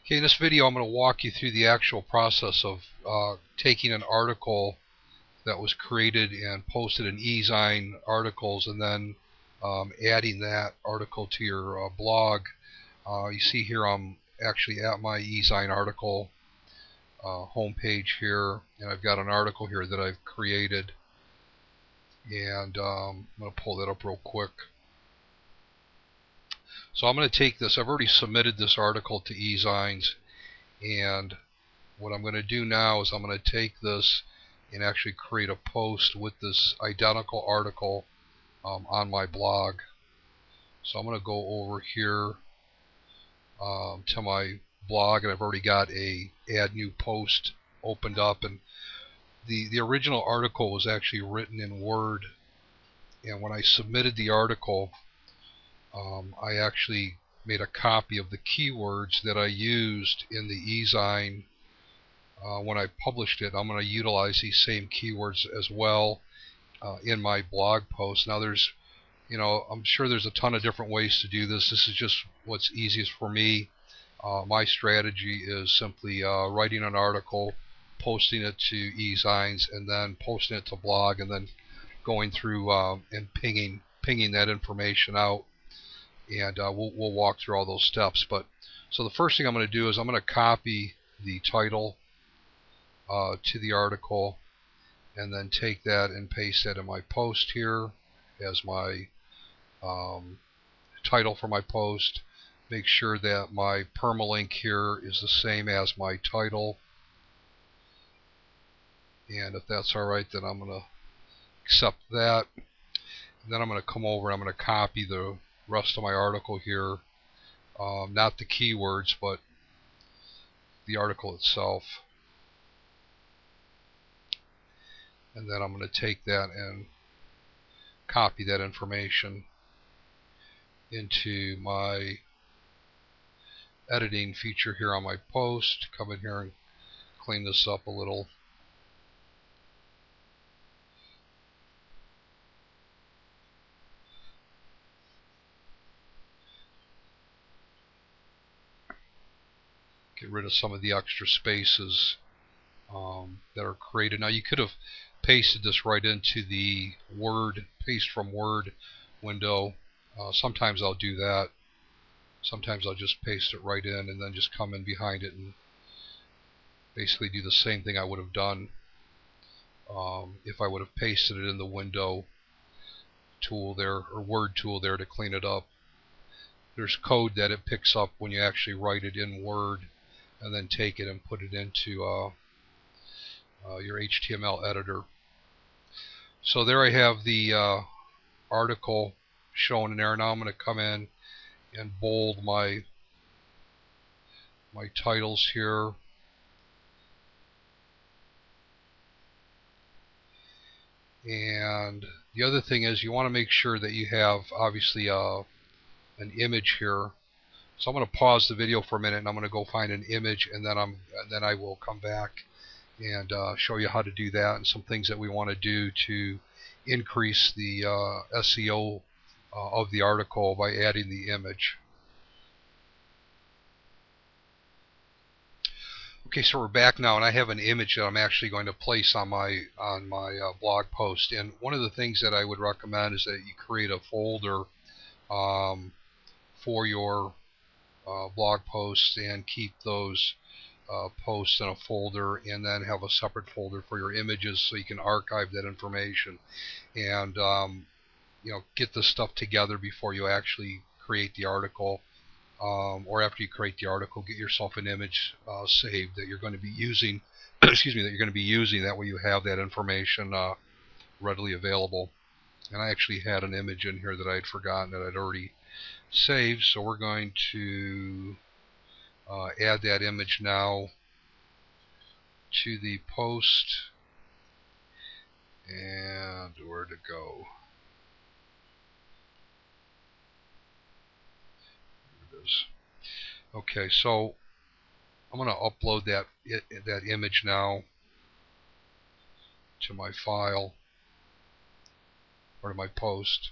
Okay, in this video I'm going to walk you through the actual process of taking an article that was created and posted in eZine articles and then adding that article to your blog. You see here I'm actually at my eZine article homepage here, and I've got an article here that I've created, and I'm going to pull that up real quick. So I'm going to take this, I've already submitted this article to eZines, and what I'm going to do now is I'm going to take this and actually create a post with this identical article on my blog. So I'm going to go over here to my blog, and I've already got a add new post opened up, and the original article was actually written in Word, and when I submitted the article I actually made a copy of the keywords that I used in the eZine when I published it. I'm going to utilize these same keywords as well in my blog post. Now I'm sure there's a ton of different ways to do this. This is just what's easiest for me. My strategy is simply writing an article, posting it to eZines, and then posting it to blog, and then going through and pinging that information out. And we'll walk through all those steps. So the first thing I'm going to do is I'm going to copy the title to the article, and then take that and paste that in my post here as my title for my post. Make sure that my permalink here is the same as my title, and if that's alright, then I'm going to accept that. And then I'm going to come over and I'm going to copy the rest of my article here, not the keywords but the article itself, and then I'm going to take that and copy that information into my editing feature here on my post. Come in here and clean this up a little. Get rid of some of the extra spaces that are created. Now you could have pasted this right into the Word, paste from Word window. Sometimes I'll do that. Sometimes I'll just paste it right in and then just come in behind it and basically do the same thing I would have done if I would have pasted it in the window tool there, or Word tool there, to clean it up. There's code that it picks up when you actually write it in Word and then take it and put it into your HTML editor. So there I have the article shown in there. Now I'm going to come in and bold my titles here. And the other thing is you want to make sure that you have obviously an image here. So I'm going to pause the video for a minute and I'm going to go find an image, and then I will come back and show you how to do that and some things that we want to do to increase the SEO of the article by adding the image. Okay, so we're back now, and I have an image that I'm actually going to place on my blog post. And one of the things that I would recommend is that you create a folder for your blog posts and keep those posts in a folder, and then have a separate folder for your images so you can archive that information and get this stuff together before you actually create the article, or after you create the article, get yourself an image saved that you're going to be using excuse me, that you're going to be using. That way you have that information readily available. And I actually had an image in here that I had forgotten that I'd already saved, so we're going to add that image now to the post. And where to go? There it is. Okay, so I'm going to upload that image now to my file, or to my post.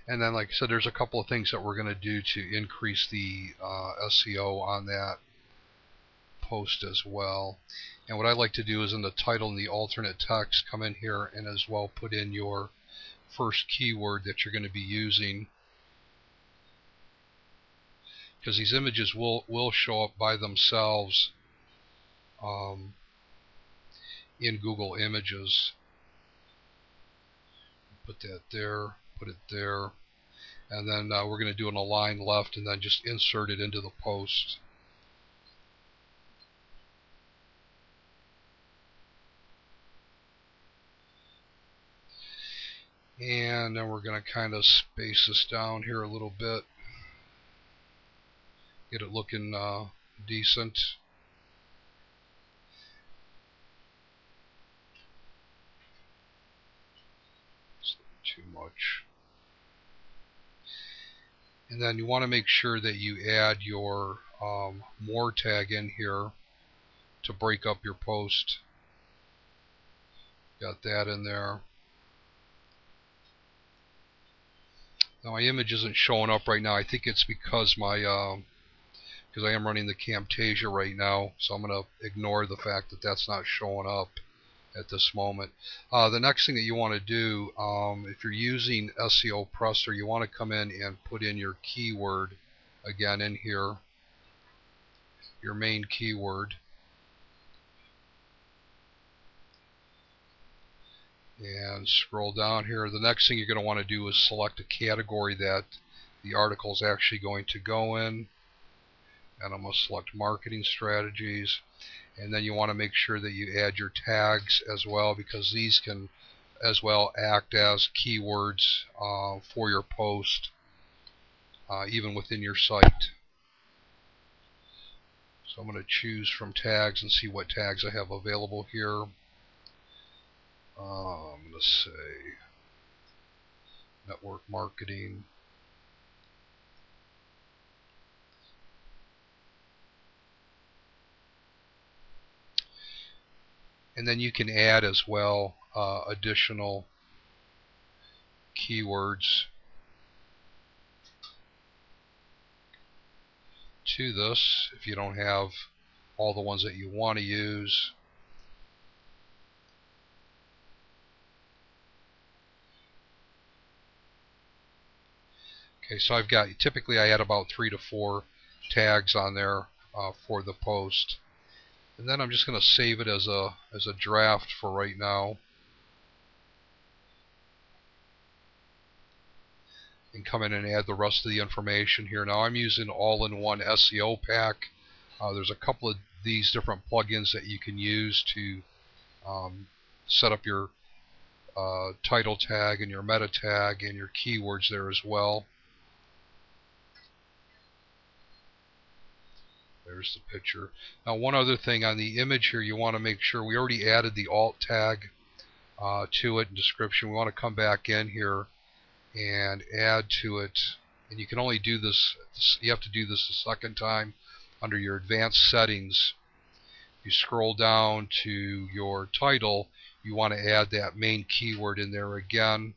And then, like I said, there's a couple of things that we're going to do to increase the SEO on that post as well. And what I like to do is in the title and the alternate text, come in here and as well put in your first keyword that you're going to be using, because these images will show up by themselves in Google Images. Put that there, put it there, and then we're going to do an align left and then just insert it into the post. And then we're going to kind of space this down here a little bit, get it looking decent. It's too much. And then you want to make sure that you add your more tag in here to break up your post. Got that in there. Now my image isn't showing up right now. I think it's because I am running the Camtasia right now, so I'm going to ignore the fact that that's not showing up at this moment. The next thing that you want to do, if you're using SEO Presser, you want to come in and put in your keyword again in here, your main keyword. And scroll down here. The next thing you're going to want to do is select a category that the article is actually going to go in. And I'm going to select marketing strategies. And then you want to make sure that you add your tags as well, because these can as well act as keywords for your post, even within your site. So I'm going to choose from tags and see what tags I have available here. I'm going to say network marketing. And then you can add as well additional keywords to this if you don't have all the ones that you want to use. Okay, so I've got, typically I add about 3 to 4 tags on there for the post. And then I'm just going to save it as a draft for right now. And come in and add the rest of the information here. Now I'm using all-in-one SEO pack. There's a couple of these different plugins that you can use to set up your title tag and your meta tag and your keywords there as well. There's the picture. Now one other thing on the image here, you want to make sure, we already added the alt tag to it in description. We want to come back in here and add to it, and you can only do this, you have to do this a second time under your advanced settings. You scroll down to your title, you want to add that main keyword in there again,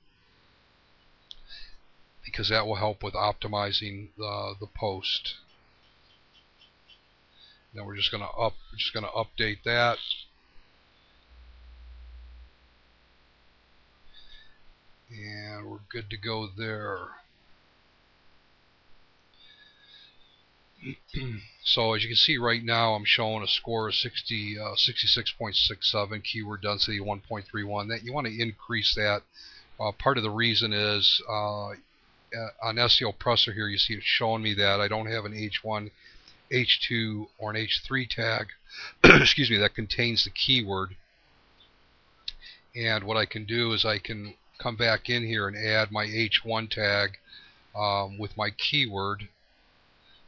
because that will help with optimizing the post. Then we're just going to update that. And we're good to go there. So as you can see right now, I'm showing a score of 66.67, keyword density 1.31. That you want to increase that. Part of the reason is on SEO Presser here, you see it's showing me that I don't have an H1, H2, or an H3 tag excuse me, that contains the keyword. And what I can do is I can come back in here and add my H1 tag with my keyword.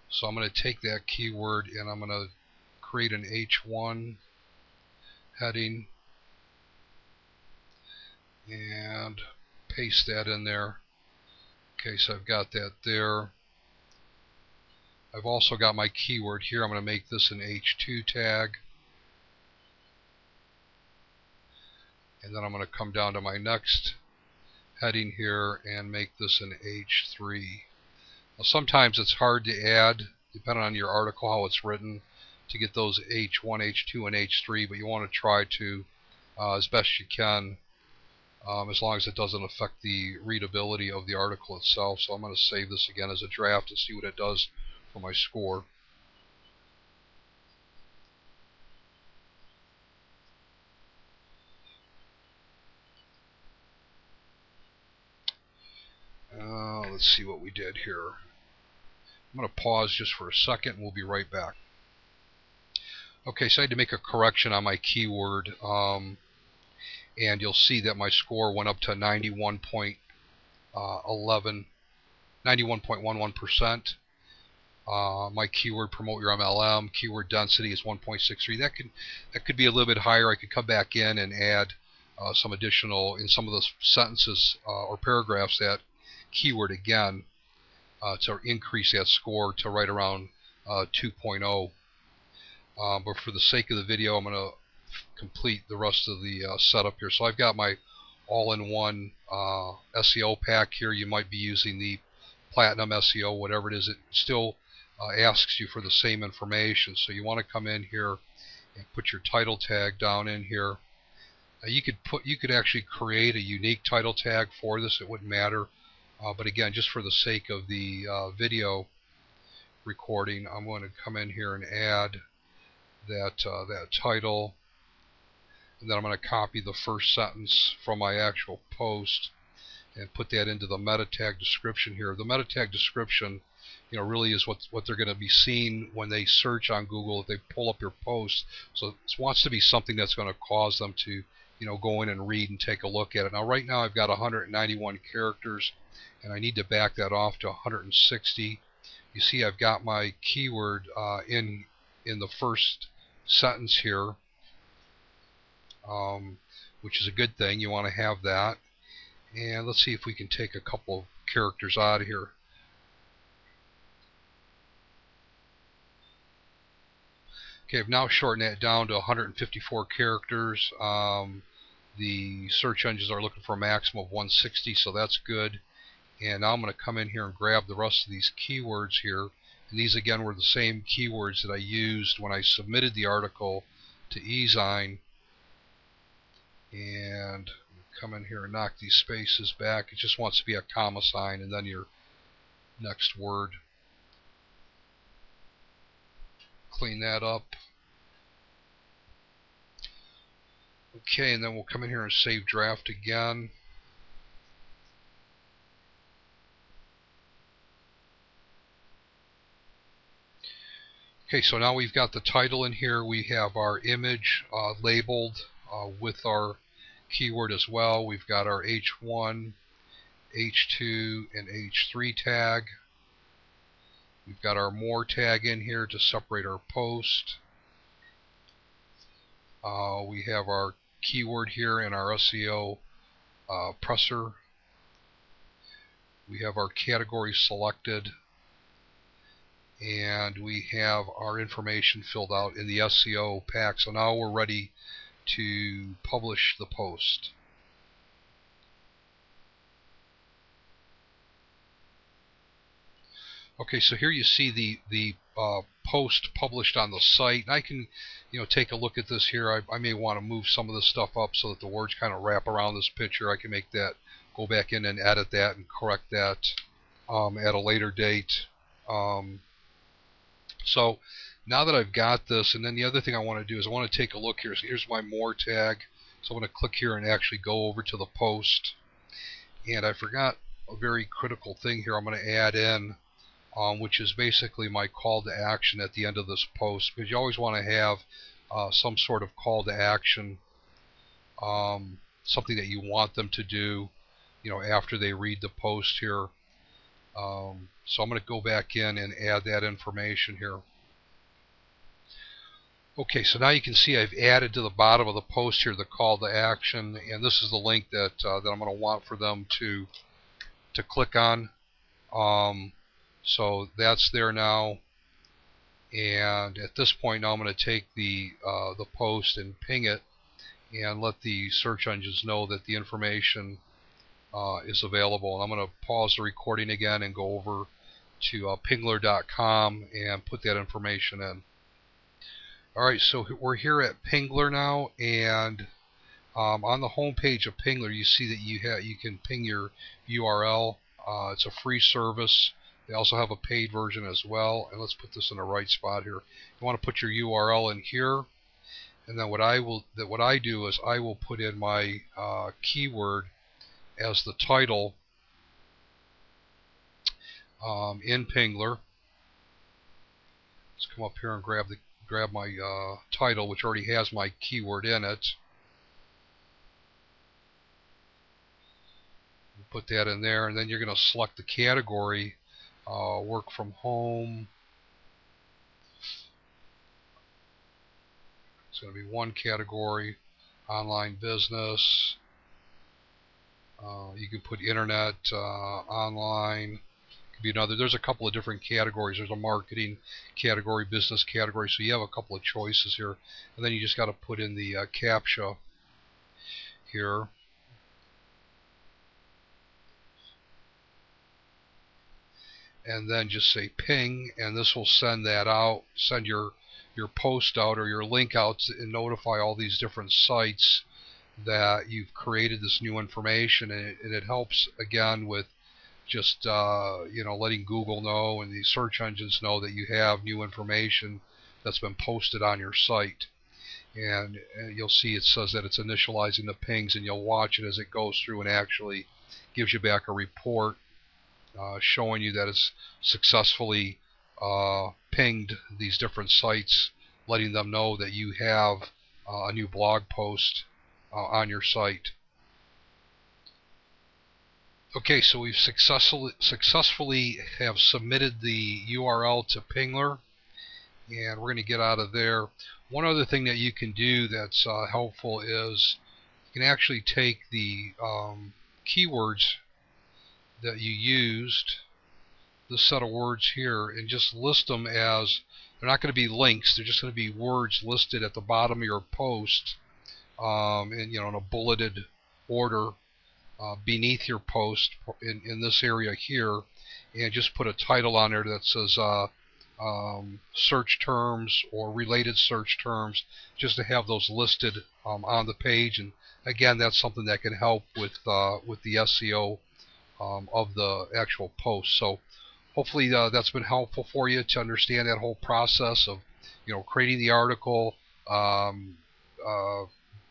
So I'm going to take that keyword and I'm going to create an H1 heading and paste that in there. Okay, so I've got that there. I've also got my keyword here. I'm going to make this an H2 tag. And then I'm going to come down to my next heading here and make this an H3. Now, sometimes it's hard to add, depending on your article, how it's written, to get those H1, H2, and H3, but you want to try to as best you can, as long as it doesn't affect the readability of the article itself. So I'm going to save this again as a draft and see what it does for my score. Let's see what we did here. I'm going to pause just for a second and we'll be right back. Okay, so I had to make a correction on my keyword, and you'll see that my score went up to 91.11%. My keyword promote your MLM keyword density is 1.63. That could be a little bit higher. I could come back in and add some additional in some of those sentences or paragraphs that keyword again to increase that score to right around 2.0. But for the sake of the video, I'm going to complete the rest of the setup here. So I've got my all-in-one SEO pack here. You might be using the Platinum SEO, whatever it is. It still asks you for the same information. So you want to come in here and put your title tag down in here. You could actually create a unique title tag for this. It wouldn't matter. But again, just for the sake of the video recording, I'm going to come in here and add that title, and then I'm going to copy the first sentence from my actual post and put that into the meta tag description here. The meta tag description, really is what they're going to be seeing when they search on Google if they pull up your post. So it wants to be something that's going to cause them to go in and read and take a look at it. Now right now I've got 191 characters and I need to back that off to 160. You see I've got my keyword in the first sentence here, which is a good thing. You want to have that. And let's see if we can take a couple of characters out of here. Okay, I've now shortened that down to 154 characters. The search engines are looking for a maximum of 160, so that's good. And now I'm going to come in here and grab the rest of these keywords here. And these again were the same keywords that I used when I submitted the article to eZine. And come in here and knock these spaces back. It just wants to be a comma sign and then your next word. Clean that up. Okay, and then we'll come in here and save draft again. Okay, so now we've got the title in here. We have our image labeled with our keyword as well. We've got our H1, H2, and H3 tag. We've got our more tag in here to separate our post. We have our keyword here in our SEO presser. We have our category selected. And we have our information filled out in the SEO pack. So now we're ready to publish the post. Okay, so here you see the post published on the site. And I can take a look at this here. I may want to move some of this stuff up so that the words kind of wrap around this picture. I can make that, go back in and edit that and correct that at a later date. So now that I've got this, and then the other thing I want to do is I want to take a look here. So here's my more tag. So I'm going to click here and actually go over to the post. And I forgot a very critical thing here I'm going to add in, which is basically my call to action at the end of this post. Because you always want to have some sort of call to action, something that you want them to do, after they read the post here. So I'm going to go back in and add that information here. Okay, so now you can see I've added to the bottom of the post here the call to action, and this is the link that I'm going to want for them to click on. So that's there now, and at this point now I'm going to take the post and ping it and let the search engines know that the information is available. And I'm going to pause the recording again and go over to Pingler.com and put that information in. Alright, so we're here at Pingler now, and on the home page of Pingler you see that you can ping your URL. It's a free service. They also have a paid version as well. And let's put this in the right spot here. You want to put your URL in here, and then what I do is I will put in my keyword as the title in Pingler. Let's come up here and grab my title, which already has my keyword in it. Put that in there, and then you're going to select the category, work from home. It's going to be one category, online business. You can put internet, online. Could be another. There's a couple of different categories. There's a marketing category, business category. So you have a couple of choices here, and then you just got to put in the CAPTCHA here. And then just say ping, and this will send that out, send your post out or your link out, and notify all these different sites that you've created this new information. And it helps again with just letting Google know and the search engines know that you have new information that's been posted on your site. And you'll see it says that it's initializing the pings, and you'll watch it as it goes through and actually gives you back a report showing you that it's successfully pinged these different sites, letting them know that you have a new blog post on your site. Okay, so we've successfully have submitted the URL to Pingler, and we're going to get out of there. One other thing that you can do that's helpful is you can actually take the keywords that you used, this set of words here, and just list them as, they're not going to be links, they're just going to be words listed at the bottom of your post, in a bulleted order beneath your post in this area here, and just put a title on there that says search terms or related search terms, just to have those listed on the page. And again, that's something that can help with the SEO of the actual post. So hopefully that's been helpful for you to understand that whole process of creating the article,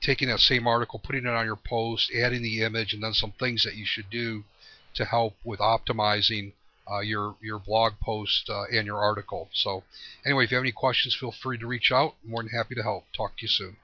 taking that same article, putting it on your post, adding the image, and then some things that you should do to help with optimizing your blog post and your article. So anyway, if you have any questions, feel free to reach out. I'm more than happy to help. Talk to you soon.